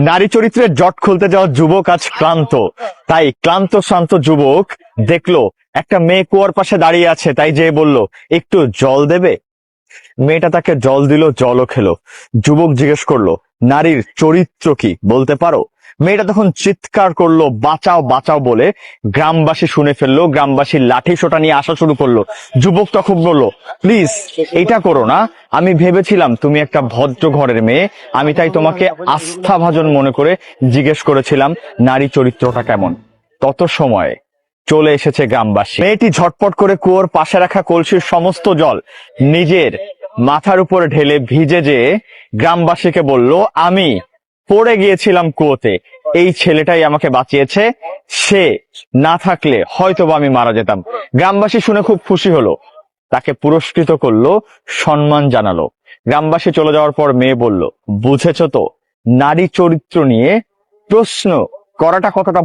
নারী চরিত্রের জট খুলতে যাওয়া যুবক আজ ক্লান্ত। তাই ক্লান্ত শান্ত যুবক দেখলো একটা মেয়ে কুয়ার পাশে দাঁড়িয়ে আছে, তাই যে বলল, একটু জল দেবে? মেয়েটা তাকে জল দিল, জলও খেলো। যুবক জিজ্ঞেস করলো, নারীর চরিত্র কি বলতে পারো? মেয়েটা তখন চিৎকার করলো, বাঁচাও বাঁচাও বলে। গ্রামবাসী শুনে ফেললো, গ্রামবাসী লাঠি সোটা নিয়ে আসা শুরু করলো। যুবক তখন বলল, প্লিজ এটা করো না, আমি ভেবেছিলাম তুমি একটা ভদ্র ঘরের মেয়ে, আমি তাই তোমাকে আস্থাভাজন মনে করে জিজ্ঞেস করেছিলাম নারী চরিত্রটা কেমন। তত সময় চলে এসেছে গ্রামবাসী। মেয়েটি ঝটপট করে কুয়োর পাশে রাখা কলসির সমস্ত জল নিজের মাথার উপর ঢেলে ভিজে যেয়ে গ্রামবাসীকে বলল, আমি পড়ে গিয়েছিলাম কুয়োতে, এই ছেলেটাই আমাকে বাঁচিয়েছে, সে না থাকলে হয়তোবা আমি মারা যেতাম। গ্রামবাসী শুনে খুব খুশি হলো, তাকে পুরস্কৃত করলো, সম্মান জানালো। গ্রামবাসী চলে যাওয়ার পর মেয়ে বলল, বুঝেছো তো নারী চরিত্র নিয়ে প্রশ্ন করাটা কতটা